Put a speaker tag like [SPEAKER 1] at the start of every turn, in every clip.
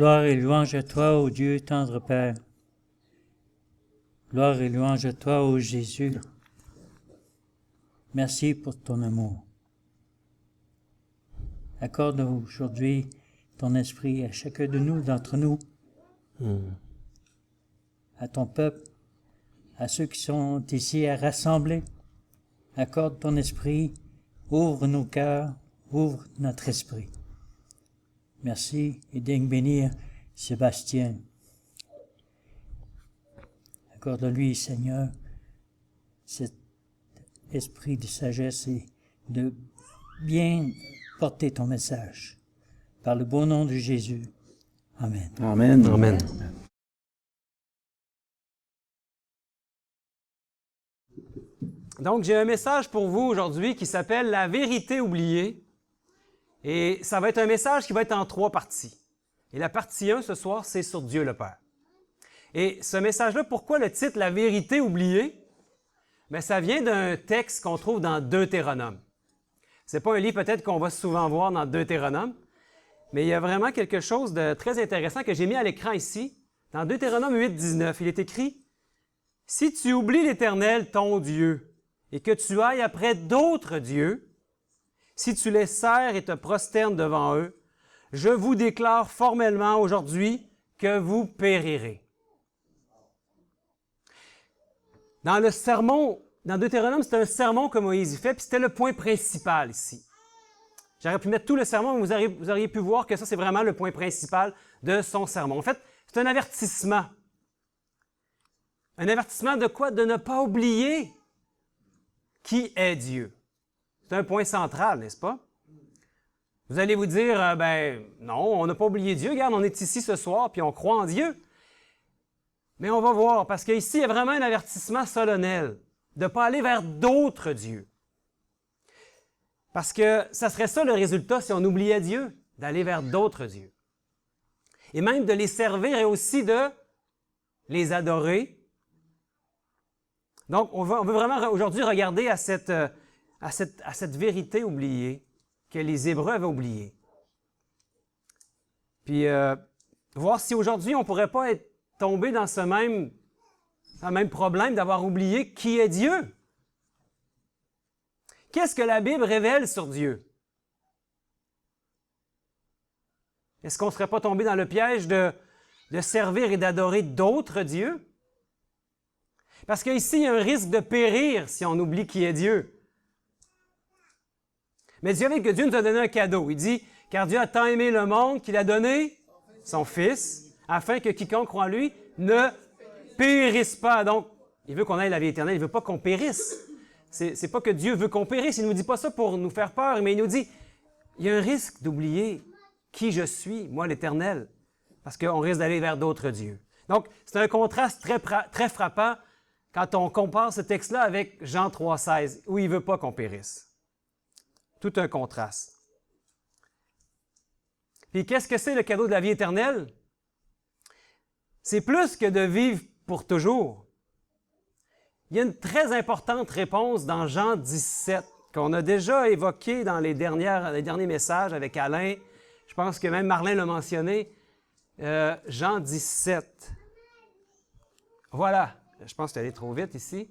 [SPEAKER 1] Gloire et louange à toi, ô Dieu, tendre Père. Gloire et louange à toi, ô Jésus. Merci pour ton amour. Accorde aujourd'hui ton esprit à chacun de nous, d'entre nous, à ton peuple, à ceux qui sont ici à rassembler. Accorde ton esprit, ouvre nos cœurs, ouvre notre esprit. Merci et daigne bénir Sébastien. Accorde-lui, Seigneur, cet esprit de sagesse et de bien porter ton message. Par le beau nom de Jésus. Amen.
[SPEAKER 2] Amen. Amen.
[SPEAKER 3] Donc, j'ai un message pour vous aujourd'hui qui s'appelle « La vérité oubliée ». Et ça va être un message qui va être en 3 parties. Et la partie 1 ce soir, c'est sur Dieu le Père. Et ce message-là, pourquoi le titre « La vérité oubliée » Bien, ça vient d'un texte qu'on trouve dans Deutéronome. Ce n'est pas un livre peut-être qu'on va souvent voir dans Deutéronome, mais il y a vraiment quelque chose de très intéressant que j'ai mis à l'écran ici. Dans Deutéronome 8, 19, il est écrit « Si tu oublies l'Éternel, ton Dieu, et que tu ailles après d'autres dieux, si tu les sers et te prosternes devant eux, je vous déclare formellement aujourd'hui que vous périrez. » Dans le sermon, dans Deutéronome, c'est un sermon que Moïse fait, puis c'était le point principal ici. J'aurais pu mettre tout le sermon, mais vous auriez pu voir que ça, c'est vraiment le point principal de son sermon. En fait, c'est un avertissement. Un avertissement de quoi? De ne pas oublier qui est Dieu. C'est un point central, n'est-ce pas? Vous allez vous dire, ben non, on n'a pas oublié Dieu. Regarde, on est ici ce soir, puis on croit en Dieu. Mais on va voir, parce qu'ici, il y a vraiment un avertissement solennel de ne pas aller vers d'autres dieux. Parce que ça serait ça le résultat si on oubliait Dieu, d'aller vers d'autres dieux. Et même de les servir et aussi de les adorer. Donc, on veut vraiment aujourd'hui regarder à cette vérité oubliée que les Hébreux avaient oubliée. Puis, voir si aujourd'hui on ne pourrait pas être tombé dans ce même problème d'avoir oublié qui est Dieu. Qu'est-ce que la Bible révèle sur Dieu? Est-ce qu'on ne serait pas tombé dans le piège de servir et d'adorer d'autres dieux? Parce qu'ici, il y a un risque de périr si on oublie qui est Dieu. Mais Dieu nous a donné un cadeau. Il dit, « Car Dieu a tant aimé le monde qu'il a donné son Fils, afin que quiconque croit en lui ne périsse pas. » Donc, il veut qu'on aille la vie éternelle, il ne veut pas qu'on périsse. C'est pas que Dieu veut qu'on périsse, il ne nous dit pas ça pour nous faire peur, mais il nous dit, il y a un risque d'oublier qui je suis, moi l'Éternel, parce qu'on risque d'aller vers d'autres dieux. Donc, c'est un contraste très frappant quand on compare ce texte-là avec Jean 3,16, où il ne veut pas qu'on périsse. Tout un contraste. Puis qu'est-ce que c'est le cadeau de la vie éternelle? C'est plus que de vivre pour toujours. Il y a une très importante réponse dans Jean 17, qu'on a déjà évoquée dans les derniers messages avec Alain. Je pense que même Marlin l'a mentionné. Jean 17. Voilà. Je pense que je suis allé trop vite ici.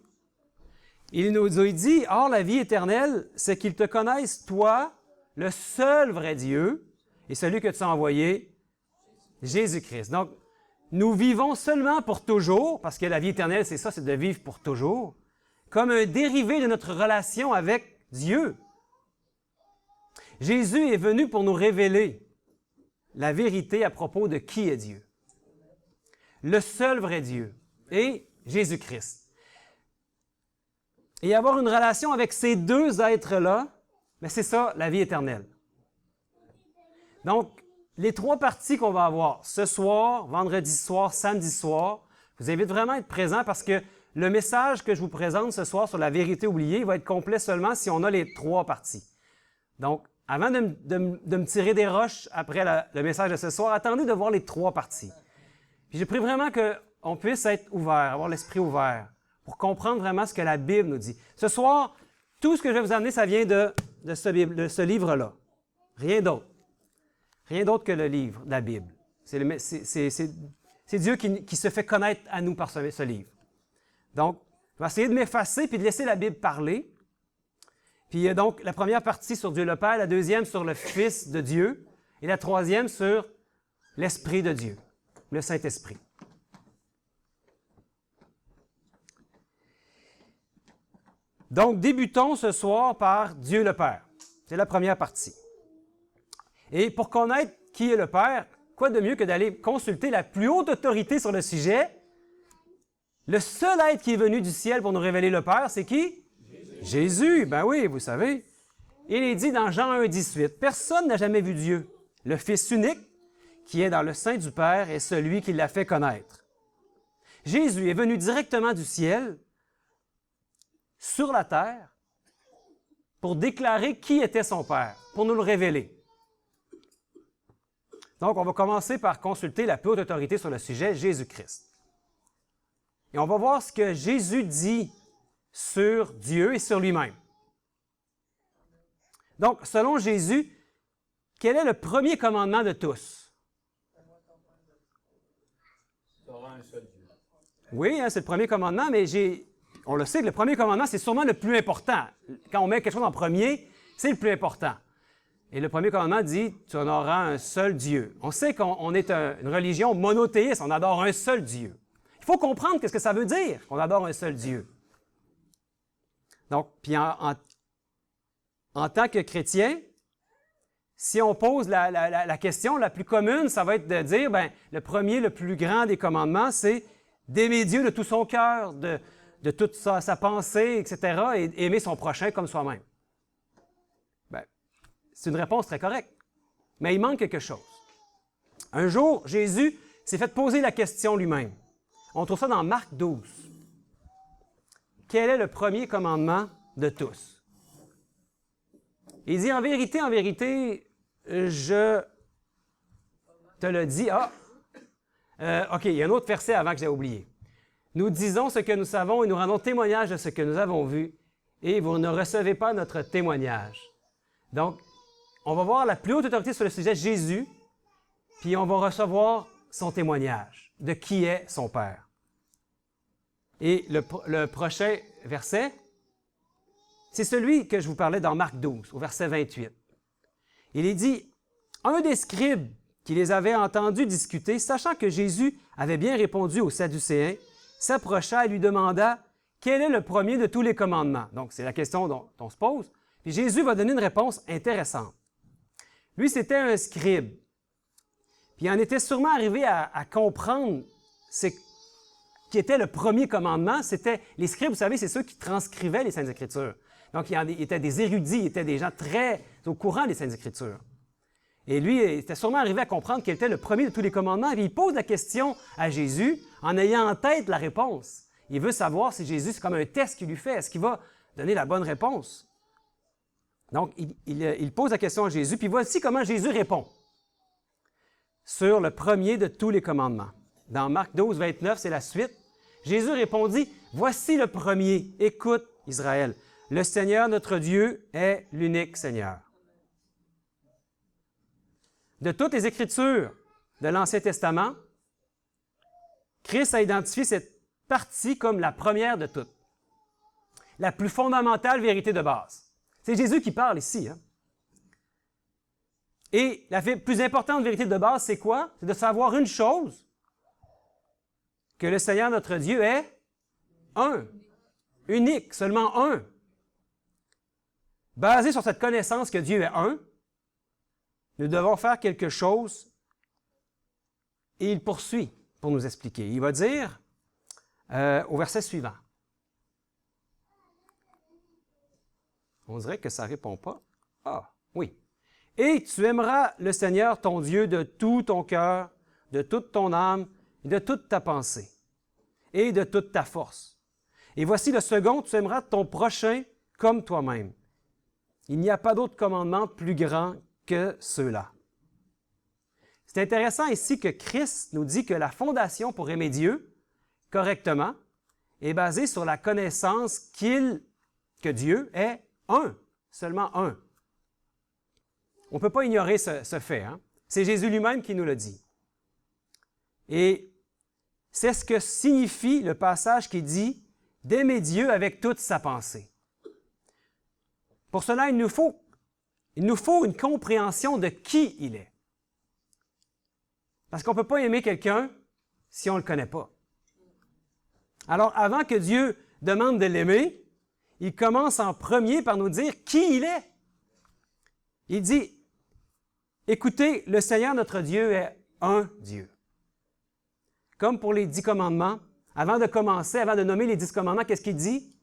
[SPEAKER 3] Il nous a dit, « Or, la vie éternelle, c'est qu'ils te connaissent, toi, le seul vrai Dieu, et celui que tu as envoyé, Jésus-Christ. » Donc, nous vivons seulement pour toujours, parce que la vie éternelle, c'est ça, c'est de vivre pour toujours, comme un dérivé de notre relation avec Dieu. Jésus est venu pour nous révéler la vérité à propos de qui est Dieu. Le seul vrai Dieu et Jésus-Christ. Et avoir une relation avec ces deux êtres-là, bien, c'est ça, la vie éternelle. Donc, les 3 parties qu'on va avoir ce soir, vendredi soir, samedi soir, je vous invite vraiment à être présents parce que le message que je vous présente ce soir sur la vérité oubliée va être complet seulement si on a les 3 parties. Donc, avant de me tirer des roches après le message de ce soir, attendez de voir les 3 parties. Puis j'ai pris vraiment qu'on puisse être ouvert, avoir l'esprit ouvert, pour comprendre vraiment ce que la Bible nous dit. Ce soir, tout ce que je vais vous amener, ça vient de ce livre-là. Rien d'autre. Rien d'autre que le livre, la Bible. C'est Dieu qui se fait connaître à nous par ce livre. Donc, je vais essayer de m'effacer puis de laisser la Bible parler. Puis donc, la première partie sur Dieu le Père, la deuxième sur le Fils de Dieu et la troisième sur l'Esprit de Dieu, le Saint-Esprit. Donc, débutons ce soir par Dieu le Père. C'est la première partie. Et pour connaître qui est le Père, quoi de mieux que d'aller consulter la plus haute autorité sur le sujet? Le seul être qui est venu du ciel pour nous révéler le Père, c'est qui? Jésus. Ben oui, vous savez. Il est dit dans Jean 1, 18, « Personne n'a jamais vu Dieu. Le Fils unique, qui est dans le sein du Père, est celui qui l'a fait connaître. » Jésus est venu directement du ciel sur la terre pour déclarer qui était son Père, pour nous le révéler. Donc, on va commencer par consulter la plus haute autorité sur le sujet, Jésus-Christ. Et on va voir ce que Jésus dit sur Dieu et sur lui-même. Donc, selon Jésus, quel est le premier commandement de tous?
[SPEAKER 2] Tu auras un seul Dieu.
[SPEAKER 3] Oui, hein, c'est le premier commandement, mais on le sait que le premier commandement, c'est sûrement le plus important. Quand on met quelque chose en premier, c'est le plus important. Et le premier commandement dit, tu en auras un seul Dieu. On sait qu'on est une religion monothéiste, on adore un seul Dieu. Il faut comprendre ce que ça veut dire, qu'on adore un seul Dieu. Donc, puis en tant que chrétien, si on pose la question la plus commune, ça va être de dire, le premier, le plus grand des commandements, c'est d'aimer Dieu de tout son cœur, de toute sa pensée, etc., et aimer son prochain comme soi-même. C'est une réponse très correcte. Mais il manque quelque chose. Un jour, Jésus s'est fait poser la question lui-même. On trouve ça dans Marc 12. Quel est le premier commandement de tous? Il dit, en vérité, je te le dis. OK, il y a un autre verset avant que j'ai oublié. Nous disons ce que nous savons et nous rendons témoignage de ce que nous avons vu, et vous ne recevez pas notre témoignage. Donc, on va voir la plus haute autorité sur le sujet, Jésus, puis on va recevoir son témoignage de qui est son Père. Et le prochain verset, c'est celui que je vous parlais dans Marc 12, au verset 28. Il est dit, « Un des scribes qui les avait entendus discuter, sachant que Jésus avait bien répondu aux Sadducéens, s'approcha et lui demanda, « Quel est le premier de tous les commandements? » Donc, c'est la question dont on se pose. Puis Jésus va donner une réponse intéressante. Lui, c'était un scribe. Puis il en était sûrement arrivé à comprendre qui était le premier commandement. C'était les scribes, vous savez, c'est ceux qui transcrivaient les Saintes Écritures. Donc, ils étaient des érudits, ils étaient des gens très au courant des Saintes Écritures. Et lui, il était sûrement arrivé à comprendre quel était le premier de tous les commandements. Et il pose la question à Jésus en ayant en tête la réponse. Il veut savoir si Jésus, c'est comme un test qu'il lui fait. Est-ce qu'il va donner la bonne réponse? Donc, il pose la question à Jésus, puis voici comment Jésus répond sur le premier de tous les commandements. Dans Marc 12, 29, c'est la suite. Jésus répondit, « Voici le premier. Écoute, Israël, le Seigneur notre Dieu est l'unique Seigneur. » De toutes les Écritures de l'Ancien Testament, Christ a identifié cette partie comme la première de toutes, la plus fondamentale vérité de base. C'est Jésus qui parle ici. Hein? Et la plus importante vérité de base, c'est quoi? C'est de savoir une chose, que le Seigneur notre Dieu est un, unique, seulement un. Basé sur cette connaissance que Dieu est un, nous devons faire quelque chose et il poursuit pour nous expliquer. Il va dire au verset suivant. On dirait que ça ne répond pas. Ah, oui. « Et tu aimeras le Seigneur ton Dieu de tout ton cœur, de toute ton âme, et de toute ta pensée, et de toute ta force. Et voici le second, tu aimeras ton prochain comme toi-même. Il n'y a pas d'autre commandement plus grand que ceux-là. » C'est intéressant ici que Christ nous dit que la fondation pour aimer Dieu correctement est basée sur la connaissance que Dieu est un, seulement un. On ne peut pas ignorer ce fait. Hein? C'est Jésus lui-même qui nous le dit. Et c'est ce que signifie le passage qui dit « d'aimer Dieu avec toute sa pensée ». Pour cela, il nous faut une compréhension de qui il est. Parce qu'on ne peut pas aimer quelqu'un si on ne le connaît pas. Alors, avant que Dieu demande de l'aimer, il commence en premier par nous dire qui il est. Il dit, écoutez, le Seigneur notre Dieu est un Dieu. Comme pour les 10 commandements, avant de commencer, avant de nommer les 10 commandements, qu'est-ce qu'il dit?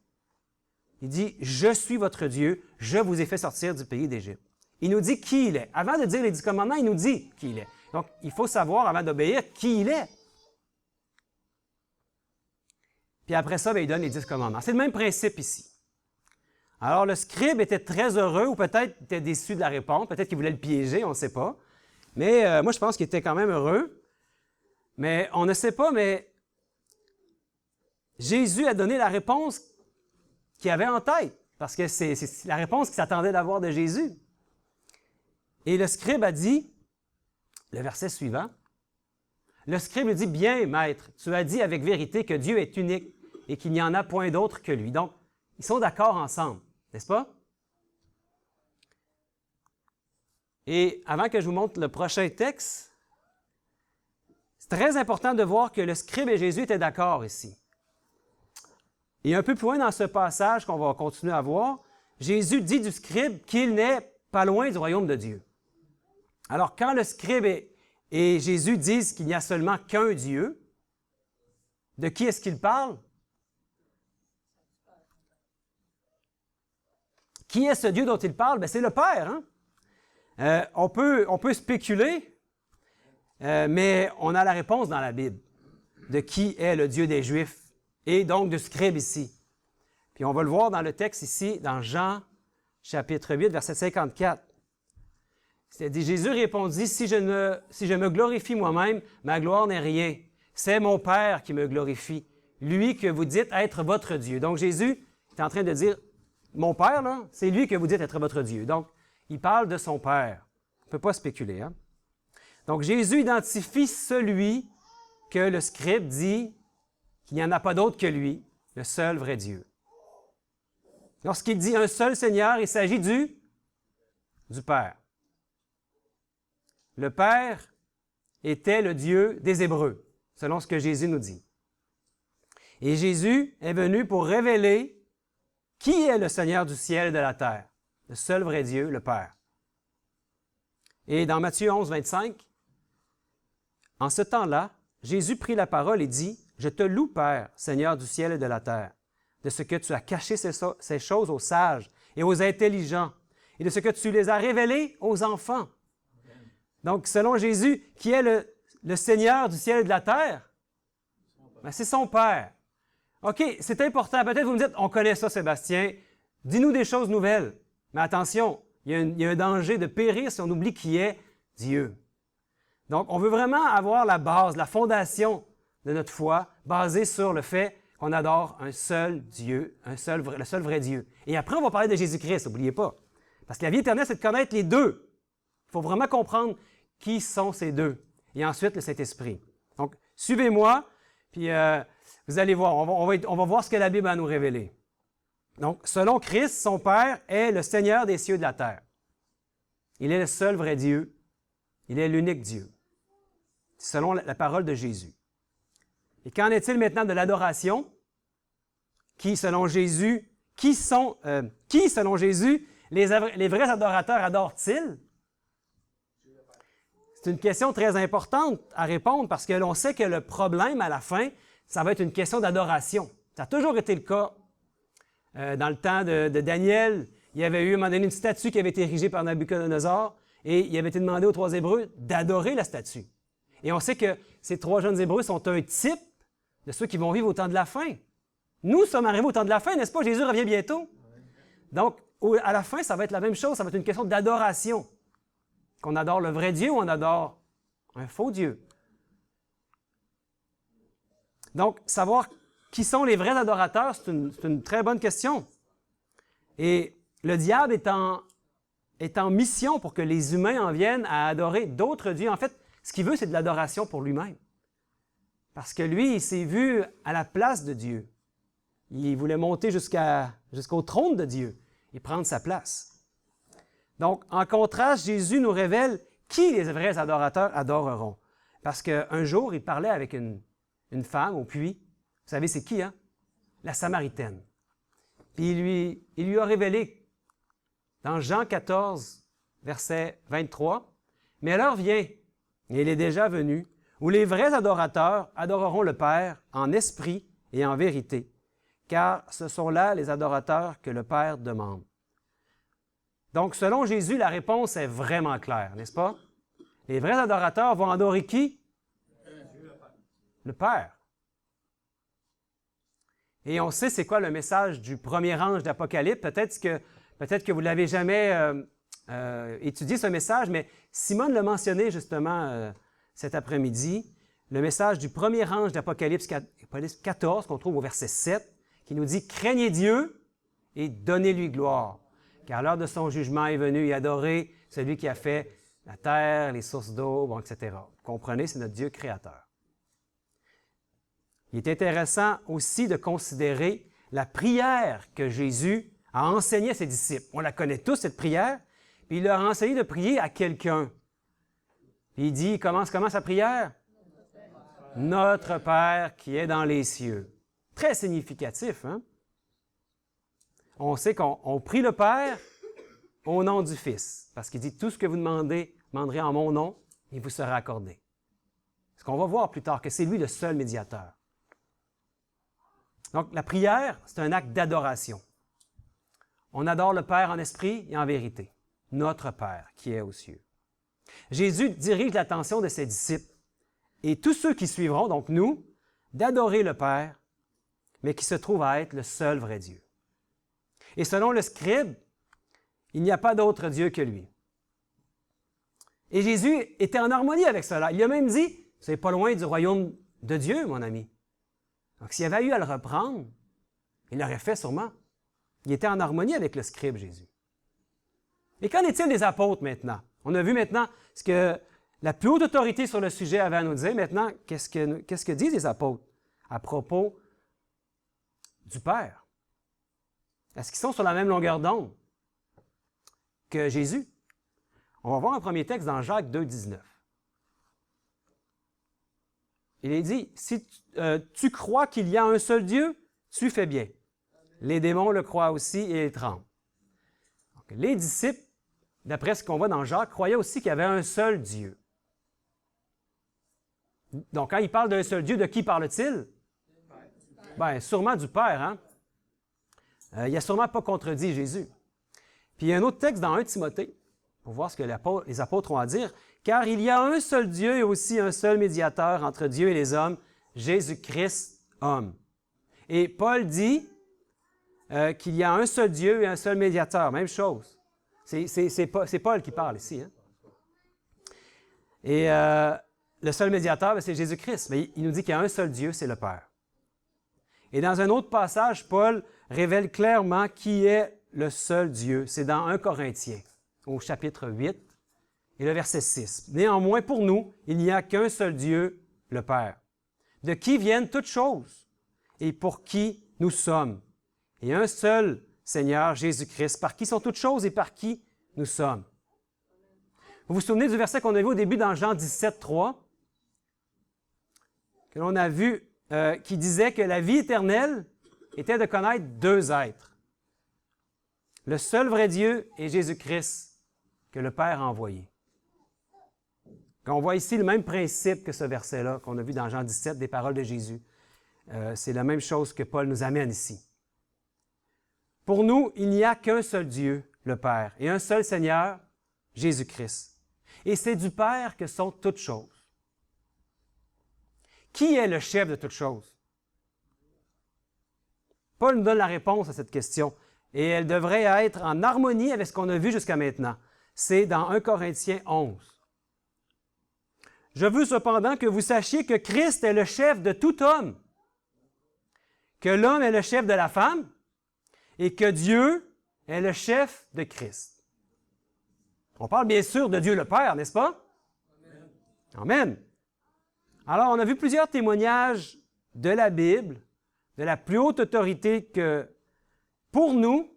[SPEAKER 3] Il dit, je suis votre Dieu, je vous ai fait sortir du pays d'Égypte. Il nous dit qui il est. Avant de dire les 10 commandements, il nous dit qui il est. Donc, il faut savoir, avant d'obéir, qui il est. Puis après ça, il donne les 10 commandements. C'est le même principe ici. Alors, le scribe était très heureux, ou peut-être était déçu de la réponse, peut-être qu'il voulait le piéger, on ne sait pas. Mais moi, je pense qu'il était quand même heureux. Mais on ne sait pas, mais Jésus a donné la réponse qu'il avait en tête, parce que c'est la réponse qu'il s'attendait d'avoir de Jésus. Et le scribe a dit, le verset suivant, le scribe lui dit, « Bien, maître, tu as dit avec vérité que Dieu est unique et qu'il n'y en a point d'autre que lui. » Donc, ils sont d'accord ensemble, n'est-ce pas? Et avant que je vous montre le prochain texte, c'est très important de voir que le scribe et Jésus étaient d'accord ici. Et un peu plus loin dans ce passage qu'on va continuer à voir, Jésus dit du scribe qu'il n'est pas loin du royaume de Dieu. Alors, quand le scribe et Jésus disent qu'il n'y a seulement qu'un Dieu, de qui est-ce qu'il parle? Qui est ce Dieu dont il parle? Bien, c'est le Père. Hein? On peut spéculer, mais on a la réponse dans la Bible de qui est le Dieu des Juifs et donc du scribe ici. Puis on va le voir dans le texte ici, dans Jean, chapitre 8, verset 54. C'est dit, Jésus répondit, si je me glorifie moi-même, ma gloire n'est rien. C'est mon Père qui me glorifie, lui que vous dites être votre Dieu. Donc Jésus est en train de dire, mon Père, là, c'est lui que vous dites être votre Dieu. Donc, il parle de son Père. On ne peut pas spéculer. Hein? Donc Jésus identifie celui que le scribe dit qu'il n'y en a pas d'autre que lui, le seul vrai Dieu. Lorsqu'il dit un seul Seigneur, il s'agit du Père. Le Père était le Dieu des Hébreux, selon ce que Jésus nous dit. Et Jésus est venu pour révéler qui est le Seigneur du ciel et de la terre, le seul vrai Dieu, le Père. Et dans Matthieu 11, 25, en ce temps-là, Jésus prit la parole et dit, « Je te loue, Père, Seigneur du ciel et de la terre, de ce que tu as caché ces choses aux sages et aux intelligents, et de ce que tu les as révélées aux enfants. » Donc, selon Jésus, qui est le Seigneur du ciel et de la terre? Ben, c'est son Père. OK, c'est important. Peut-être vous me dites, on connaît ça, Sébastien. Dis-nous des choses nouvelles. Mais attention, il y a un danger de périr si on oublie qui est Dieu. Donc, on veut vraiment avoir la base, la fondation de notre foi, basée sur le fait qu'on adore un seul Dieu, le seul vrai Dieu. Et après, on va parler de Jésus-Christ, n'oubliez pas. Parce que la vie éternelle, c'est de connaître les deux. Il faut vraiment comprendre qui sont ces deux. Et ensuite, le Saint-Esprit. Donc, suivez-moi, puis vous allez voir, on va voir ce que la Bible a à nous révéler. Donc, selon Christ, son Père est le Seigneur des cieux et de la terre. Il est le seul vrai Dieu. Il est l'unique Dieu. Selon la parole de Jésus. Et qu'en est-il maintenant de l'adoration? Qui, selon Jésus, les vrais adorateurs adorent-ils? C'est une question très importante à répondre parce que l'on sait que le problème à la fin, ça va être une question d'adoration. Ça a toujours été le cas. Dans le temps de Daniel, il y avait eu à un moment donné une statue qui avait été érigée par Nabuchodonosor et il avait été demandé aux 3 Hébreux d'adorer la statue. Et on sait que ces 3 jeunes Hébreux sont un type de ceux qui vont vivre au temps de la fin. Nous sommes arrivés au temps de la fin, n'est-ce pas? Jésus revient bientôt. Donc, à la fin, ça va être la même chose. Ça va être une question d'adoration. Qu'on adore le vrai Dieu ou on adore un faux Dieu. Donc, savoir qui sont les vrais adorateurs, c'est une très bonne question. Et le diable est en mission pour que les humains en viennent à adorer d'autres dieux. En fait, ce qu'il veut, c'est de l'adoration pour lui-même. Parce que lui, il s'est vu à la place de Dieu. Il voulait monter jusqu'au trône de Dieu et prendre sa place. Donc, en contraste, Jésus nous révèle qui les vrais adorateurs adoreront. Parce qu'un jour, il parlait avec une femme au puits. Vous savez, c'est qui, hein? La Samaritaine. Puis il lui a révélé dans Jean 14, verset 23, « Mais l'heure vient, et elle est déjà venue, où les vrais adorateurs adoreront le Père en esprit et en vérité, car ce sont là les adorateurs que le Père demande. » Donc, selon Jésus, la réponse est vraiment claire, n'est-ce pas? Les vrais adorateurs vont adorer qui? Le Père. Et on sait c'est quoi le message du premier ange d'Apocalypse. Peut-être que vous ne l'avez jamais étudié, ce message, mais Simone l'a mentionné justement cet après-midi. Le message du premier ange d'Apocalypse 14, qu'on trouve au verset 7, qui nous dit « Craignez Dieu et donnez-lui gloire, car l'heure de son jugement est venue et adorez celui qui a fait la terre, les sources d'eau, bon, etc. » Vous comprenez, c'est notre Dieu créateur. Il est intéressant aussi de considérer la prière que Jésus a enseignée à ses disciples. On la connaît tous, cette prière, puis il leur a enseigné de prier à quelqu'un. Puis il dit, comment sa prière? Notre Père qui est dans les cieux. Très significatif, hein? On sait qu'on prie le Père au nom du Fils, parce qu'il dit, tout ce que vous demanderez en mon nom, il vous sera accordé. Ce qu'on va voir plus tard, que c'est lui le seul médiateur. Donc, la prière, c'est un acte d'adoration. On adore le Père en esprit et en vérité. Notre Père qui est aux cieux. Jésus dirige l'attention de ses disciples et tous ceux qui suivront, donc nous, d'adorer le Père, mais qui se trouve à être le seul vrai Dieu. Et selon le scribe, il n'y a pas d'autre Dieu que lui. Et Jésus était en harmonie avec cela. Il a même dit, « Vous n'êtes pas loin du royaume de Dieu, mon ami. » Donc, s'il avait eu à le reprendre, il l'aurait fait sûrement. Il était en harmonie avec le scribe, Jésus. Et qu'en est-il des apôtres maintenant? On a vu maintenant ce que la plus haute autorité sur le sujet avait à nous dire. Maintenant, qu'est-ce que disent les apôtres à propos du Père? Est-ce qu'ils sont sur la même longueur d'onde que Jésus? On va voir un premier texte dans Jacques 2, 19. Il est dit, si tu crois qu'il y a un seul Dieu, tu fais bien. Les démons le croient aussi et ils tremblent. Donc, les disciples, d'après ce qu'on voit dans Jacques, croyaient aussi qu'il y avait un seul Dieu. Donc, quand il parle d'un seul Dieu, de qui parle-t-il? Bien, sûrement du Père, hein? Il n'a sûrement pas contredit Jésus. Puis il y a un autre texte dans 1 Timothée, pour voir ce que les apôtres ont à dire. « Car il y a un seul Dieu et aussi un seul médiateur entre Dieu et les hommes, Jésus-Christ, homme. » Et Paul dit qu'il y a un seul Dieu et un seul médiateur. Même chose. C'est Paul qui parle ici. Hein? Et le seul médiateur, c'est Jésus-Christ. Mais il nous dit qu'il y a un seul Dieu, c'est le Père. Et dans un autre passage, Paul révèle clairement qui est le seul Dieu. C'est dans 1 Corinthiens, au chapitre 8, et le verset 6. « Néanmoins, pour nous, il n'y a qu'un seul Dieu, le Père, de qui viennent toutes choses, et pour qui nous sommes, et un seul Seigneur, Jésus-Christ, par qui sont toutes choses et par qui nous sommes. » Vous vous souvenez du verset qu'on a vu au début dans Jean 17, 3, que l'on a vu, qui disait que la vie éternelle était de connaître deux êtres. Le seul vrai Dieu est Jésus-Christ que le Père a envoyé. On voit ici le même principe que ce verset-là qu'on a vu dans Jean 17, des paroles de Jésus. C'est la même chose que Paul nous amène ici. Pour nous, il n'y a qu'un seul Dieu, le Père, et un seul Seigneur, Jésus-Christ. Et c'est du Père que sont toutes choses. Qui est le chef de toutes choses? Paul nous donne la réponse à cette question, et elle devrait être en harmonie avec ce qu'on a vu jusqu'à maintenant. C'est dans 1 Corinthiens 11. « Je veux cependant que vous sachiez que Christ est le chef de tout homme, que l'homme est le chef de la femme, et que Dieu est le chef de Christ. » On parle bien sûr de Dieu le Père, n'est-ce pas? Amen. Amen. Alors, on a vu plusieurs témoignages de la Bible, de la plus haute autorité que, pour nous,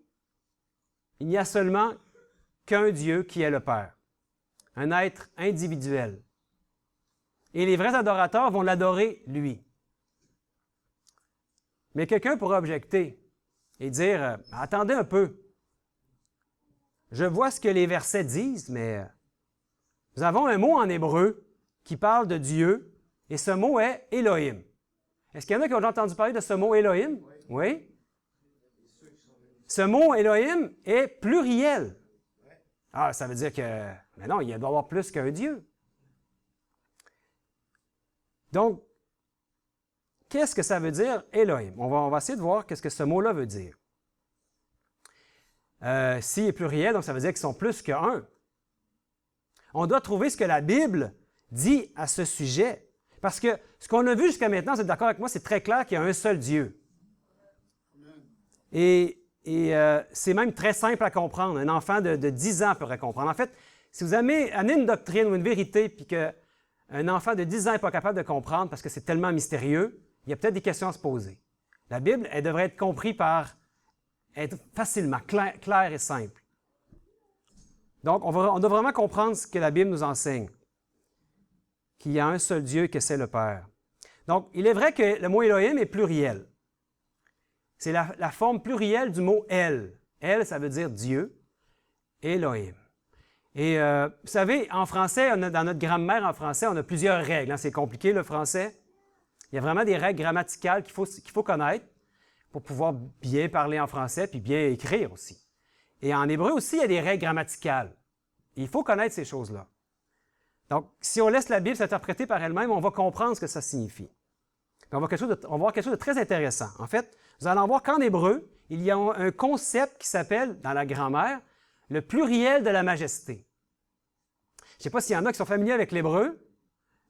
[SPEAKER 3] il n'y a seulement qu'un Dieu qui est le Père, un être individuel. Et les vrais adorateurs vont l'adorer lui. Mais quelqu'un pourrait objecter et dire, attendez un peu, je vois ce que les versets disent, mais nous avons un mot en hébreu qui parle de Dieu, et ce mot est Elohim. Est-ce qu'il y en a qui ont déjà entendu parler de ce mot Elohim? Oui. Ce mot Elohim est pluriel. Ah, ça veut dire que, mais non, il doit y avoir plus qu'un Dieu. Donc, qu'est-ce que ça veut dire Elohim? On va essayer de voir qu'est-ce que ce mot-là veut dire. S'il est pluriel, donc ça veut dire qu'ils sont plus qu'un. On doit trouver ce que la Bible dit à ce sujet. Parce que ce qu'on a vu jusqu'à maintenant, vous êtes d'accord avec moi, c'est très clair qu'il y a un seul Dieu. Et c'est même très simple à comprendre. Un enfant de 10 ans pourrait comprendre. En fait, si vous amenez une doctrine ou une vérité, puis qu'un enfant de 10 ans n'est pas capable de comprendre parce que c'est tellement mystérieux, il y a peut-être des questions à se poser. La Bible, elle devrait être comprise être facilement, claire et simple. Donc, on doit vraiment comprendre ce que la Bible nous enseigne, qu'il y a un seul Dieu, que c'est le Père. Donc, il est vrai que le mot Elohim est pluriel. C'est la forme plurielle du mot El. El, ça veut dire Dieu. Elohim. Et vous savez, en français, dans notre grammaire en français, on a plusieurs règles. Hein. C'est compliqué, le français. Il y a vraiment des règles grammaticales qu'il faut connaître pour pouvoir bien parler en français puis bien écrire aussi. Et en hébreu aussi, il y a des règles grammaticales. Et il faut connaître ces choses-là. Donc, si on laisse la Bible s'interpréter par elle-même, on va comprendre ce que ça signifie. On va voir quelque chose de très intéressant. En fait, vous allez en voir qu'en hébreu, il y a un concept qui s'appelle, dans la grammaire, le pluriel de la majesté. Je ne sais pas s'il y en a qui sont familiers avec l'hébreu.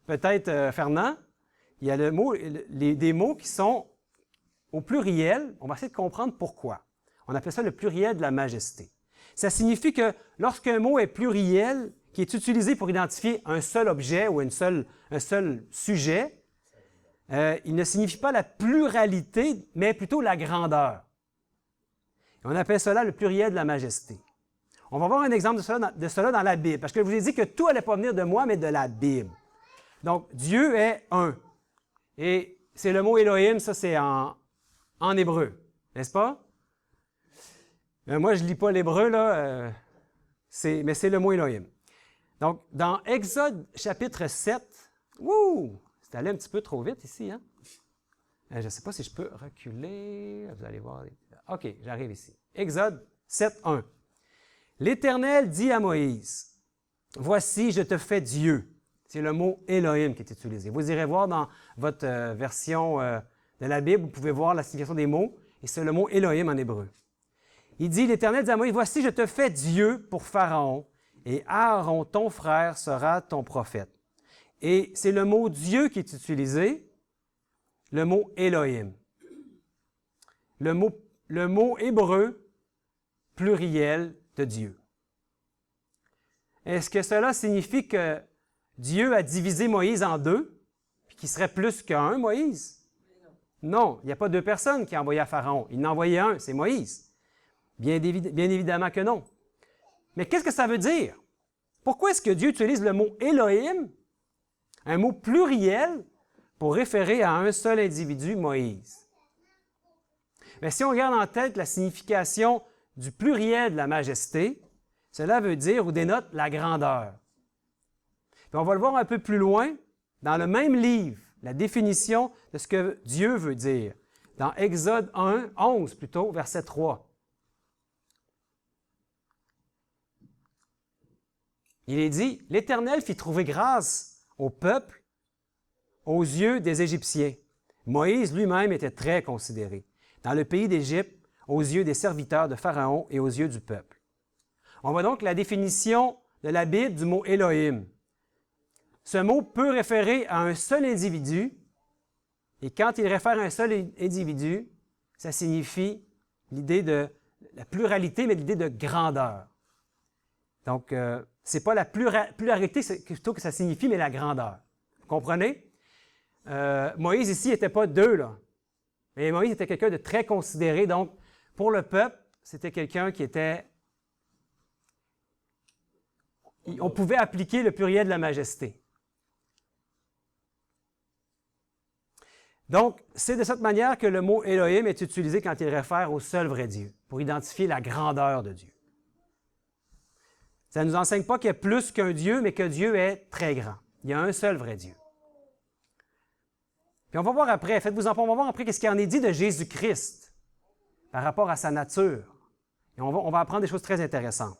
[SPEAKER 3] Peut-être Fernand. Il y a des mots qui sont au pluriel. On va essayer de comprendre pourquoi. On appelle ça le pluriel de la majesté. Ça signifie que lorsqu'un mot est pluriel, qui est utilisé pour identifier un seul objet ou un seul sujet, il ne signifie pas la pluralité, mais plutôt la grandeur. Et on appelle cela le pluriel de la majesté. On va voir un exemple de cela dans la Bible, parce que je vous ai dit que tout n'allait pas venir de moi, mais de la Bible. Donc, Dieu est un. Et c'est le mot Elohim, ça c'est en hébreu, n'est-ce pas? Moi, je ne lis pas l'hébreu, là, mais c'est le mot Elohim. Donc, dans Exode chapitre 7, c'est allé un petit peu trop vite ici, hein? Je ne sais pas si je peux reculer, vous allez voir. OK, j'arrive ici. Exode 7, 1. L'Éternel dit à Moïse, « Voici, je te fais Dieu. » C'est le mot Elohim qui est utilisé. Vous irez voir dans votre version de la Bible, vous pouvez voir la signification des mots, et c'est le mot Elohim en hébreu. Il dit, l'Éternel dit à Moïse, « Voici, je te fais Dieu pour Pharaon, et Aaron, ton frère, sera ton prophète. » Et c'est le mot Dieu qui est utilisé, le mot Elohim. Le mot hébreu pluriel de Dieu. Est-ce que cela signifie que Dieu a divisé Moïse en deux, puis qu'il serait plus qu'un, Moïse? Non, il n'y a pas deux personnes qui a envoyé à Pharaon. Il en a envoyé un, c'est Moïse. Bien évidemment que non. Mais qu'est-ce que ça veut dire? Pourquoi est-ce que Dieu utilise le mot Elohim, un mot pluriel, pour référer à un seul individu, Moïse? Mais si on garde en tête la signification du pluriel de la majesté, cela veut dire ou dénote la grandeur. Puis on va le voir un peu plus loin, dans le même livre, la définition de ce que Dieu veut dire. Dans Exode 11 plutôt, verset 3. Il est dit, « L'Éternel fit trouver grâce au peuple aux yeux des Égyptiens. Moïse lui-même était très considéré dans le pays d'Égypte, aux yeux des serviteurs de Pharaon et aux yeux du peuple. » On voit donc la définition de la Bible du mot Elohim. Ce mot peut référer à un seul individu, et quand il réfère à un seul individu, ça signifie l'idée de la pluralité, mais l'idée de grandeur. Donc, ce n'est pas la pluralité plutôt que ça signifie, mais la grandeur. Vous comprenez? Moïse ici n'était pas deux, là. Mais Moïse était quelqu'un de très considéré. Donc, pour le peuple, c'était quelqu'un qui était... On pouvait appliquer le pluriel de la majesté. Donc, c'est de cette manière que le mot Elohim est utilisé quand il réfère au seul vrai Dieu, pour identifier la grandeur de Dieu. Ça ne nous enseigne pas qu'il y a plus qu'un Dieu, mais que Dieu est très grand. Il y a un seul vrai Dieu. Puis on va voir après, faites-vous-en pas, on va voir après ce qu'il en est dit de Jésus-Christ par rapport à sa nature. Et on va apprendre des choses très intéressantes.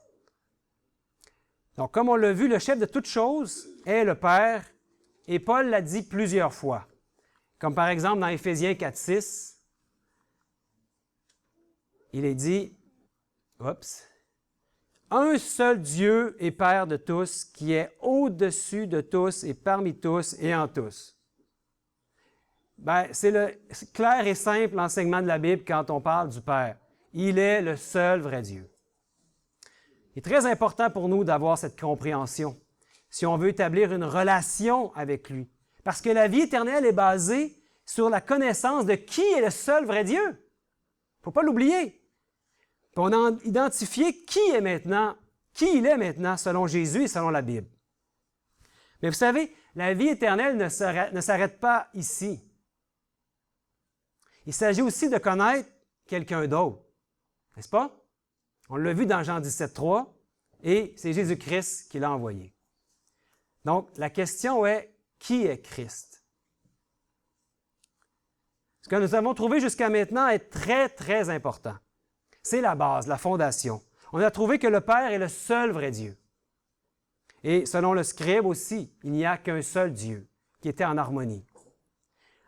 [SPEAKER 3] Donc, comme on l'a vu, le chef de toutes choses est le Père, et Paul l'a dit plusieurs fois. Comme par exemple dans Éphésiens 4:6, il est dit, un seul Dieu et Père de tous, qui est au-dessus de tous et parmi tous et en tous. C'est le clair et simple enseignement de la Bible quand on parle du Père. Il est le seul vrai Dieu. Il est très important pour nous d'avoir cette compréhension si on veut établir une relation avec lui. Parce que la vie éternelle est basée sur la connaissance de qui est le seul vrai Dieu. Il ne faut pas l'oublier. Puis on a identifié qui il est maintenant selon Jésus et selon la Bible. Mais vous savez, la vie éternelle ne s'arrête pas ici. Il s'agit aussi de connaître quelqu'un d'autre, n'est-ce pas? On l'a vu dans Jean 17:3, et c'est Jésus-Christ qui l'a envoyé. Donc, la question est, qui est Christ? Ce que nous avons trouvé jusqu'à maintenant est très, très important. C'est la base, la fondation. On a trouvé que le Père est le seul vrai Dieu. Et selon le scribe aussi, il n'y a qu'un seul Dieu qui était en harmonie.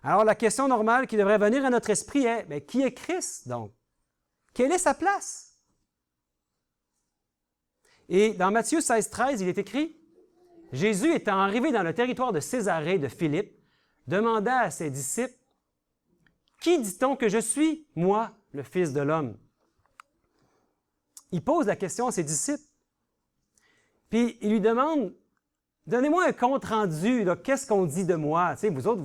[SPEAKER 3] Alors, la question normale qui devrait venir à notre esprit est, mais qui est Christ, donc? Quelle est sa place? Et dans Matthieu 16:13, il est écrit, « Jésus, étant arrivé dans le territoire de Césarée de Philippe, demanda à ses disciples, « Qui dit-on que je suis, moi, le Fils de l'homme? » Il pose la question à ses disciples. Puis il lui demande, « Donnez-moi un compte-rendu, qu'est-ce qu'on dit de moi? » Tu sais, vous autres,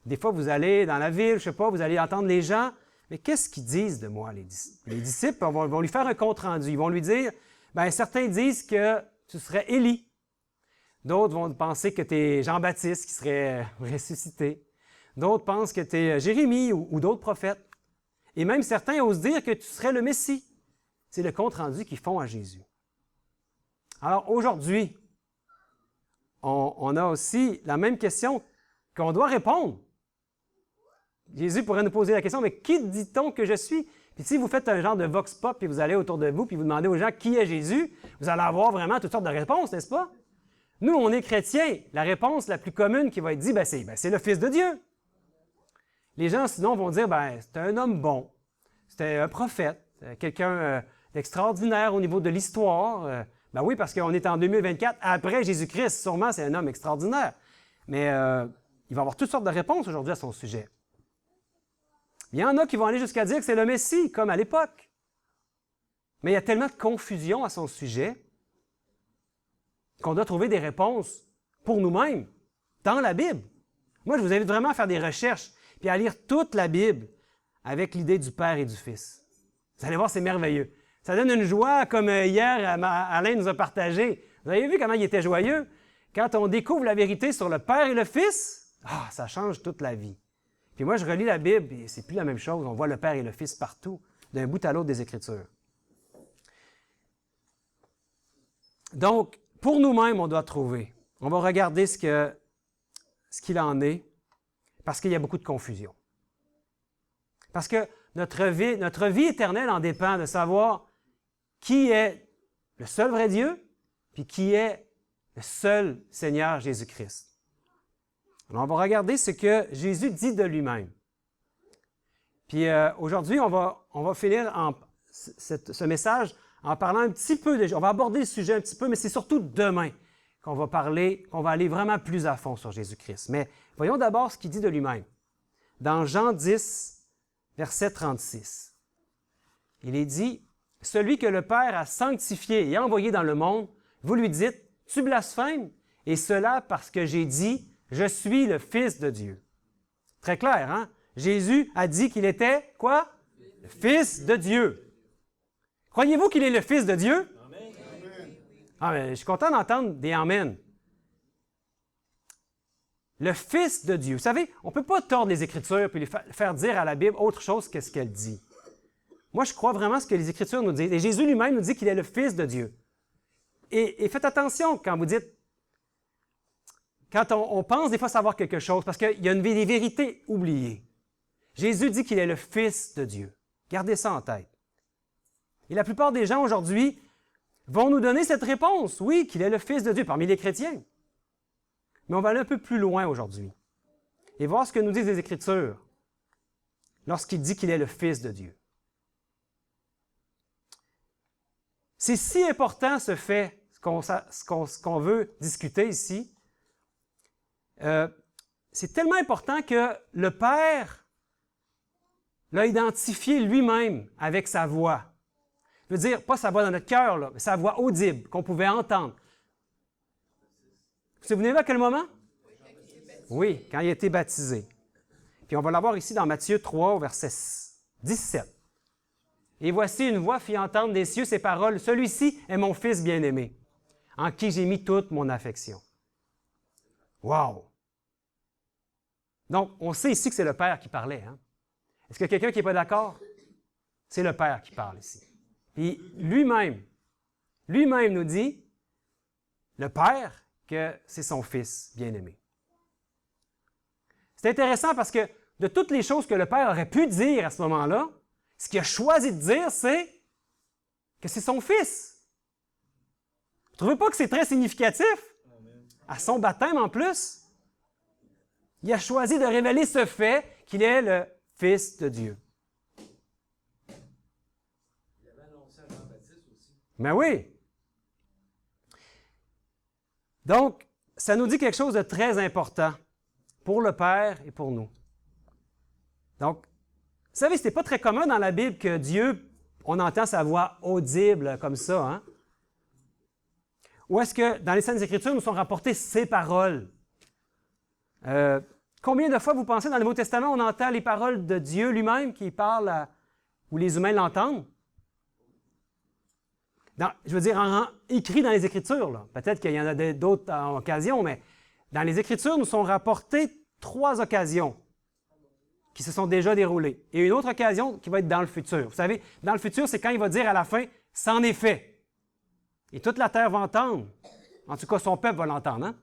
[SPEAKER 3] des fois, vous allez dans la ville, je ne sais pas, vous allez entendre les gens, mais qu'est-ce qu'ils disent de moi, les disciples? Les disciples vont lui faire un compte-rendu. Ils vont lui dire, certains disent que tu serais Élie. D'autres vont penser que tu es Jean-Baptiste qui serait ressuscité. D'autres pensent que tu es Jérémie ou d'autres prophètes. Et même certains osent dire que tu serais le Messie. C'est le compte-rendu qu'ils font à Jésus. Alors aujourd'hui, on a aussi la même question qu'on doit répondre. Jésus pourrait nous poser la question, mais qui dit-on que je suis? Puis si vous faites un genre de vox pop, puis vous allez autour de vous, puis vous demandez aux gens qui est Jésus, vous allez avoir vraiment toutes sortes de réponses, n'est-ce pas? Nous, on est chrétiens. La réponse la plus commune qui va être dit, c'est le Fils de Dieu. Les gens, sinon, vont dire, c'est un homme bon, c'était un prophète, quelqu'un d'extraordinaire au niveau de l'histoire. Oui, parce qu'on est en 2024, après Jésus-Christ, sûrement c'est un homme extraordinaire. Mais il va avoir toutes sortes de réponses aujourd'hui à son sujet. Il y en a qui vont aller jusqu'à dire que c'est le Messie, comme à l'époque. Mais il y a tellement de confusion à son sujet qu'on doit trouver des réponses pour nous-mêmes dans la Bible. Moi, je vous invite vraiment à faire des recherches puis à lire toute la Bible avec l'idée du Père et du Fils. Vous allez voir, c'est merveilleux. Ça donne une joie comme hier, Alain nous a partagé. Vous avez vu comment il était joyeux? Quand on découvre la vérité sur le Père et le Fils, ça change toute la vie. Puis moi, je relis la Bible et c'est plus la même chose. On voit le Père et le Fils partout, d'un bout à l'autre des Écritures. Donc, pour nous-mêmes, on doit trouver. On va regarder ce qu'il en est, parce qu'il y a beaucoup de confusion. Parce que notre vie éternelle en dépend de savoir qui est le seul vrai Dieu, puis qui est le seul Seigneur Jésus-Christ. Alors, on va regarder ce que Jésus dit de lui-même. Puis aujourd'hui, on va finir ce message en parlant un petit peu on va aborder le sujet un petit peu, mais c'est surtout demain qu'on va aller vraiment plus à fond sur Jésus-Christ. Mais voyons d'abord ce qu'il dit de lui-même. Dans Jean 10, verset 36, il est dit, « Celui que le Père a sanctifié et envoyé dans le monde, vous lui dites, tu blasphèmes, et cela parce que j'ai dit, je suis le Fils de Dieu. Très clair, hein? Jésus a dit qu'il était, quoi? Le Fils de Dieu. Croyez-vous qu'il est le Fils de Dieu?
[SPEAKER 2] Amen.
[SPEAKER 3] Ah, mais je suis content d'entendre des Amen. Le Fils de Dieu. Vous savez, on ne peut pas tordre les Écritures et faire dire à la Bible autre chose que ce qu'elle dit. Moi, je crois vraiment ce que les Écritures nous disent. Et Jésus lui-même nous dit qu'il est le Fils de Dieu. Et faites attention quand vous dites, quand on pense des fois savoir quelque chose, parce qu'il y a des vérités oubliées. Jésus dit qu'il est le Fils de Dieu. Gardez ça en tête. Et la plupart des gens aujourd'hui vont nous donner cette réponse, oui, qu'il est le Fils de Dieu parmi les chrétiens. Mais on va aller un peu plus loin aujourd'hui et voir ce que nous disent les Écritures lorsqu'il dit qu'il est le Fils de Dieu. C'est si important ce fait, ce qu'on veut discuter ici. C'est tellement important que le Père l'a identifié lui-même avec sa voix. Je veux dire, pas sa voix dans notre cœur, là, mais sa voix audible qu'on pouvait entendre. Vous vous souvenez-vous à quel moment? Oui, quand il a été baptisé. Puis on va l'avoir ici dans Matthieu 3, au verset 17. « Et voici une voix fit entendre des cieux ces paroles. Celui-ci est mon Fils bien-aimé, en qui j'ai mis toute mon affection. » Wow! Donc, on sait ici que c'est le Père qui parlait. Hein? Est-ce qu'il y a quelqu'un qui n'est pas d'accord? C'est le Père qui parle ici. Puis lui-même nous dit, le Père, que c'est son Fils bien-aimé. C'est intéressant parce que de toutes les choses que le Père aurait pu dire à ce moment-là, ce qu'il a choisi de dire, c'est que c'est son Fils. Vous ne trouvez pas que c'est très significatif? À son baptême en plus, il a choisi de révéler ce fait qu'il est le Fils de Dieu.
[SPEAKER 2] Il avait annoncé à Jean-Baptiste aussi.
[SPEAKER 3] Mais oui. Donc, ça nous dit quelque chose de très important pour le Père et pour nous. Donc, vous savez, ce n'est pas très commun dans la Bible que Dieu, on entend sa voix audible comme ça. Hein? Ou est-ce que dans les Saintes Écritures nous sont rapportées ses paroles? Combien de fois vous pensez dans le Nouveau Testament on entend les paroles de Dieu lui-même qui parle où les humains l'entendent? Je veux dire, écrit dans les Écritures. Là. Peut-être qu'il y en a d'autres occasions, mais dans les Écritures nous sont rapportées 3 occasions qui se sont déjà déroulées. Et une autre occasion qui va être dans le futur. Vous savez, dans le futur, c'est quand il va dire à la fin, « c'en est fait ». Et toute la terre va entendre. En tout cas, son peuple va l'entendre. Hein?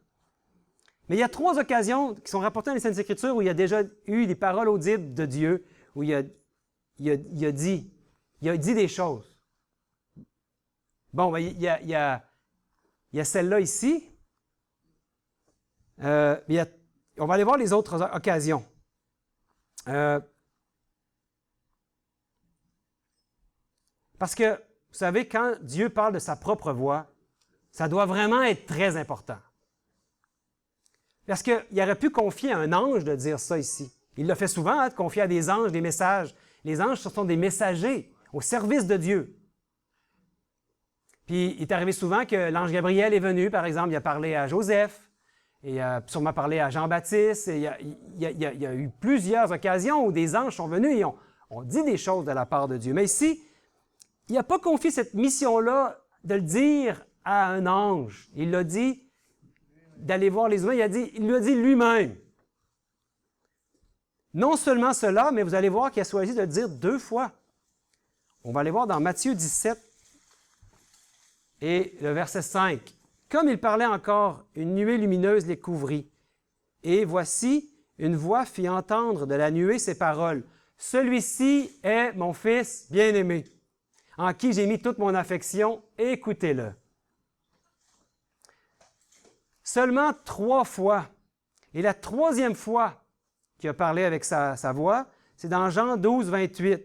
[SPEAKER 3] Mais il y a 3 occasions qui sont rapportées dans les Saintes Écritures où il y a déjà eu des paroles audibles de Dieu, où il a dit des choses. Bon, ben, il y a celle-là ici. On va aller voir les autres occasions. Parce que, vous savez, quand Dieu parle de sa propre voix, ça doit vraiment être très important. Parce qu'il aurait pu confier à un ange de dire ça ici. Il le fait souvent, hein, de confier à des anges des messages. Les anges, ce sont des messagers au service de Dieu. Puis, il est arrivé souvent que l'ange Gabriel est venu, par exemple, il a parlé à Joseph, et il a sûrement parlé à Jean-Baptiste, et il y a eu plusieurs occasions où des anges sont venus et ont dit des choses de la part de Dieu. Mais ici, il n'a pas confié cette mission-là de le dire à un ange. Il l'a dit d'aller voir les humains, il l'a dit lui-même. Non seulement cela, mais vous allez voir qu'il a choisi de le dire 2 fois. On va aller voir dans Matthieu 17 et le verset 5. Comme il parlait encore, une nuée lumineuse les couvrit. Et voici, une voix fit entendre de la nuée ces paroles. « Celui-ci est mon Fils bien-aimé, en qui j'ai mis toute mon affection, écoutez-le. » Seulement 3 fois. Et la 3e fois qu'il a parlé avec sa voix, c'est dans Jean 12, 28,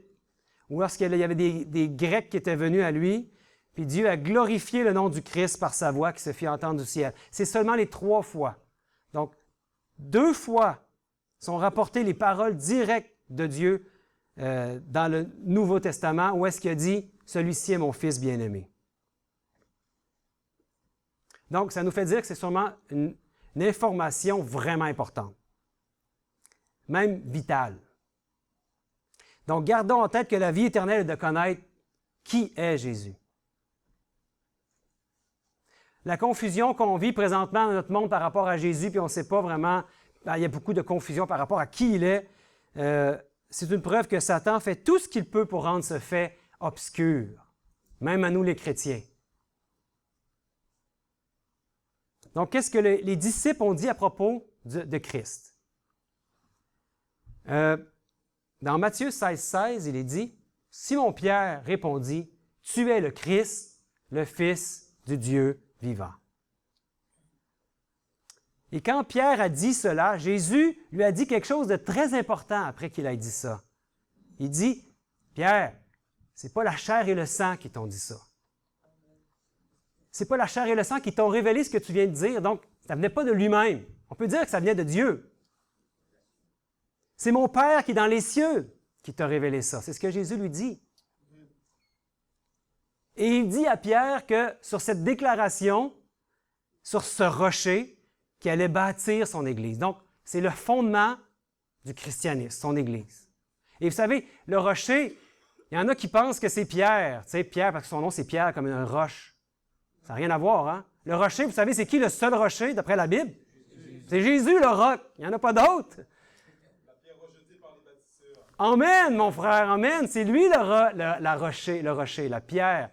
[SPEAKER 3] où lorsqu'il y avait des Grecs qui étaient venus à lui, puis Dieu a glorifié le nom du Christ par sa voix qui se fit entendre du ciel. C'est seulement les 3 fois. Donc, 2 fois sont rapportées les paroles directes de Dieu dans le Nouveau Testament, où est-ce qu'il a dit « Celui-ci est mon Fils bien-aimé ». Donc, ça nous fait dire que c'est sûrement une information vraiment importante. même vitale. Donc, gardons en tête que la vie éternelle est de connaître qui est Jésus. La confusion qu'on vit présentement dans notre monde par rapport à Jésus, puis on ne sait pas vraiment, il y a beaucoup de confusion par rapport à qui il est, c'est une preuve que Satan fait tout ce qu'il peut pour rendre ce fait obscur, même à nous les chrétiens. Donc, qu'est-ce que les disciples ont dit à propos de Christ? Dans Matthieu 16, il est dit, « Simon-Pierre répondit, « Tu es le Christ, le Fils du Dieu vivant. » Et quand Pierre a dit cela, Jésus lui a dit quelque chose de très important après qu'il ait dit ça. Il dit, « Pierre, c'est pas la chair et le sang qui t'ont dit ça. C'est pas la chair et le sang qui t'ont révélé ce que tu viens de dire, donc ça ne venait pas de lui-même. On peut dire que ça venait de Dieu. C'est mon Père qui est dans les cieux qui t'a révélé ça. » C'est ce que Jésus lui dit. Et il dit à Pierre que sur cette déclaration, sur ce rocher, qu'il allait bâtir son Église. Donc, c'est le fondement du christianisme, son Église. Et vous savez, le rocher, il y en a qui pensent que c'est Pierre. Tu sais, Pierre, parce que son nom, c'est Pierre, comme une roche. Ça n'a rien à voir, hein? Le rocher, vous savez, c'est qui le seul rocher, d'après la Bible? C'est Jésus, le roc. Il n'y en a pas d'autre. Amen, mon frère, amen. C'est lui le rocher, la pierre.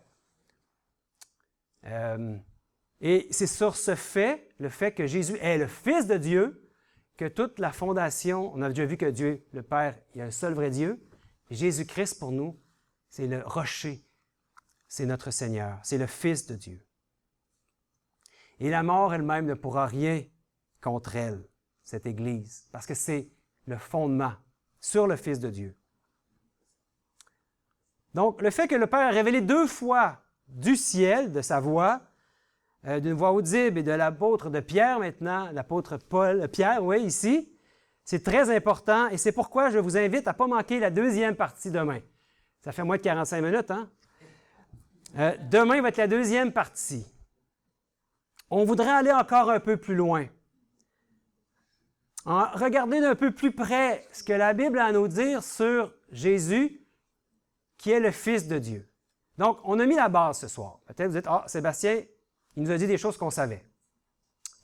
[SPEAKER 3] Et c'est sur ce fait, le fait que Jésus est le Fils de Dieu, que toute la fondation, on a déjà vu que Dieu, le Père, il y a un seul vrai Dieu. Jésus-Christ, pour nous, c'est le rocher. C'est notre Seigneur. C'est le Fils de Dieu. Et la mort elle-même ne pourra rien contre elle, cette Église, parce que c'est le fondement sur le Fils de Dieu. Donc, le fait que le Père a révélé 2 fois du ciel, de sa voix, d'une voix audible et de l'apôtre de Pierre maintenant, l'apôtre Pierre, oui, ici, c'est très important et c'est pourquoi je vous invite à ne pas manquer la 2e partie demain. Ça fait moins de 45 minutes, hein? Demain va être la 2e partie. On voudrait aller encore un peu plus loin. Regardez d'un peu plus près ce que la Bible a à nous dire sur Jésus, qui est le Fils de Dieu. Donc, on a mis la base ce soir. Peut-être vous dites, « Ah, Sébastien, il nous a dit des choses qu'on savait. »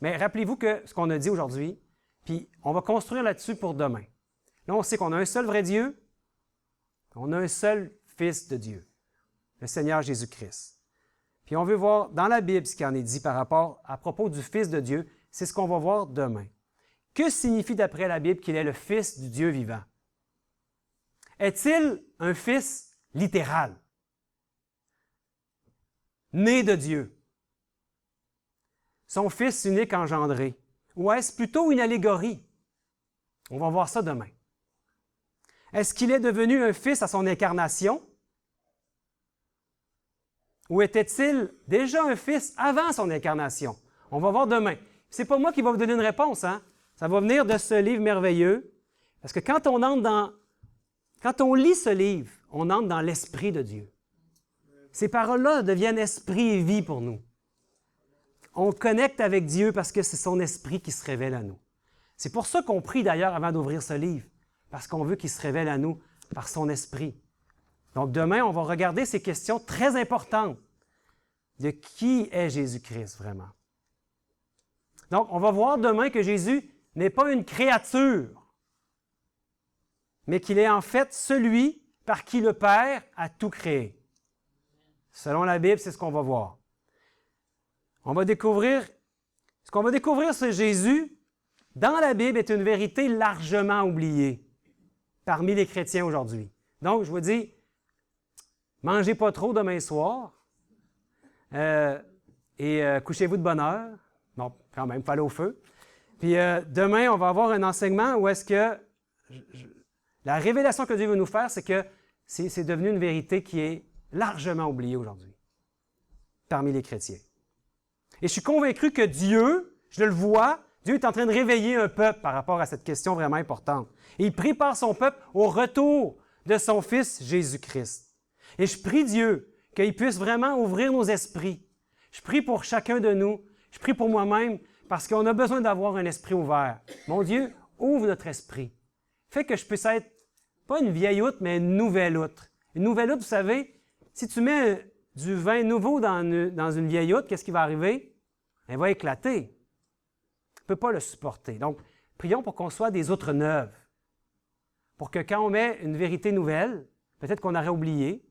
[SPEAKER 3] Mais rappelez-vous que ce qu'on a dit aujourd'hui, puis on va construire là-dessus pour demain. Là, on sait qu'on a un seul vrai Dieu, on a un seul Fils de Dieu, le Seigneur Jésus-Christ. Puis on veut voir dans la Bible ce qui en est dit par rapport à propos du Fils de Dieu. C'est ce qu'on va voir demain. Que signifie d'après la Bible qu'il est le Fils du Dieu vivant? Est-il un Fils littéral? Né de Dieu? Son Fils unique engendré? Ou est-ce plutôt une allégorie? On va voir ça demain. Est-ce qu'il est devenu un Fils à son incarnation? Ou était-il déjà un Fils avant son incarnation? On va voir demain. Ce n'est pas moi qui va vous donner une réponse, hein? Ça va venir de ce livre merveilleux. Parce que quand on lit ce livre, on entre dans l'Esprit de Dieu. Ces paroles-là deviennent esprit et vie pour nous. On connecte avec Dieu parce que c'est son Esprit qui se révèle à nous. C'est pour ça qu'on prie d'ailleurs avant d'ouvrir ce livre, parce qu'on veut qu'il se révèle à nous par son Esprit. Donc demain, on va regarder ces questions très importantes de qui est Jésus-Christ vraiment. Donc, on va voir demain que Jésus n'est pas une créature, mais qu'il est en fait celui par qui le Père a tout créé. Selon la Bible, c'est ce qu'on va voir. Ce qu'on va découvrir sur Jésus, dans la Bible, est une vérité largement oubliée parmi les chrétiens aujourd'hui. Donc, je vous dis, mangez pas trop demain soir et couchez-vous de bonne heure. Non, quand même, il faut aller au feu. Puis demain, on va avoir un enseignement où est-ce que la révélation que Dieu veut nous faire, c'est que c'est devenu une vérité qui est largement oubliée aujourd'hui parmi les chrétiens. Et je suis convaincu que Dieu, je le vois, Dieu est en train de réveiller un peuple par rapport à cette question vraiment importante. Et il prépare son peuple au retour de son Fils Jésus-Christ. Et je prie Dieu qu'il puisse vraiment ouvrir nos esprits. Je prie pour chacun de nous. Je prie pour moi-même parce qu'on a besoin d'avoir un esprit ouvert. Mon Dieu, ouvre notre esprit. fait que je puisse être, pas une vieille outre, mais une nouvelle outre. Une nouvelle outre, vous savez, si tu mets du vin nouveau dans une vieille outre, qu'est-ce qui va arriver? Elle va éclater. On ne peut pas le supporter. Donc, prions pour qu'on soit des outres neuves. Pour que quand on met une vérité nouvelle, peut-être qu'on aurait oublié,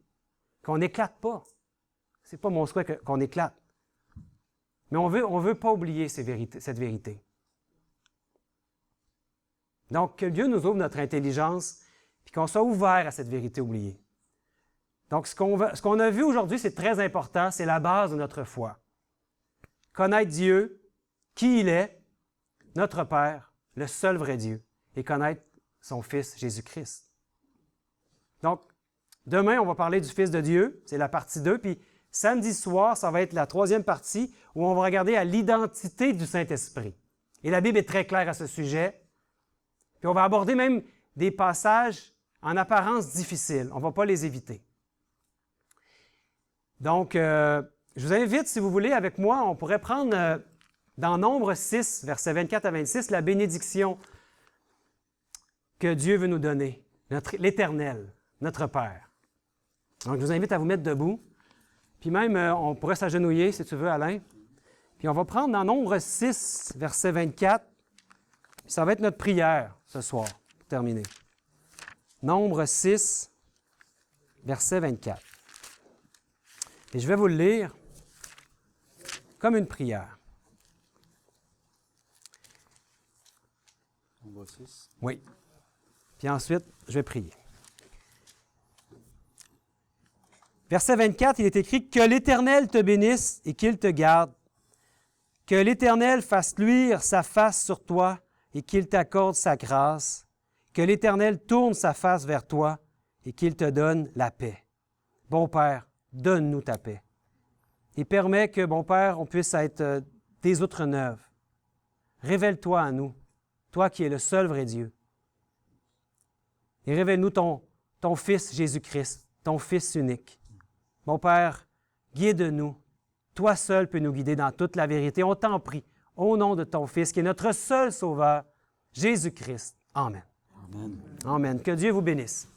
[SPEAKER 3] qu'on n'éclate pas. Ce n'est pas mon souhait qu'on éclate. Mais on veut pas oublier cette vérité. Donc, que Dieu nous ouvre notre intelligence et qu'on soit ouvert à cette vérité oubliée. Donc, ce qu'on a vu aujourd'hui, c'est très important, c'est la base de notre foi. Connaître Dieu, qui il est, notre Père, le seul vrai Dieu, et connaître son Fils Jésus-Christ. Donc, demain, on va parler du Fils de Dieu, c'est la partie 2, puis samedi soir, ça va être la 3e partie où on va regarder à l'identité du Saint-Esprit. Et la Bible est très claire à ce sujet. Puis on va aborder même des passages en apparence difficiles. On ne va pas les éviter. Donc, je vous invite, si vous voulez, avec moi, on pourrait prendre dans Nombre 6, versets 24 à 26, la bénédiction que Dieu veut nous donner, l'Éternel, notre Père. Donc, je vous invite à vous mettre debout. Puis même, on pourrait s'agenouiller, si tu veux, Alain. Puis on va prendre dans Nombre 6, verset 24. Ça va être notre prière ce soir, pour terminer. Nombre 6, verset 24. Et je vais vous le lire comme une prière.
[SPEAKER 4] Nombre 6.
[SPEAKER 3] Oui. Puis ensuite, je vais prier. Verset 24, il est écrit « Que l'Éternel te bénisse et qu'il te garde. Que l'Éternel fasse luire sa face sur toi et qu'il t'accorde sa grâce. Que l'Éternel tourne sa face vers toi et qu'il te donne la paix. Bon Père, donne-nous ta paix. Et permets que, bon Père, on puisse être des outres neuves. Révèle-toi à nous, toi qui es le seul vrai Dieu. Et révèle-nous ton Fils Jésus-Christ, ton Fils unique. Mon Père, guide-nous. Toi seul peux nous guider dans toute la vérité. On t'en prie, au nom de ton Fils, qui est notre seul Sauveur, Jésus-Christ. Amen.
[SPEAKER 4] Amen.
[SPEAKER 3] Amen. Que Dieu vous bénisse.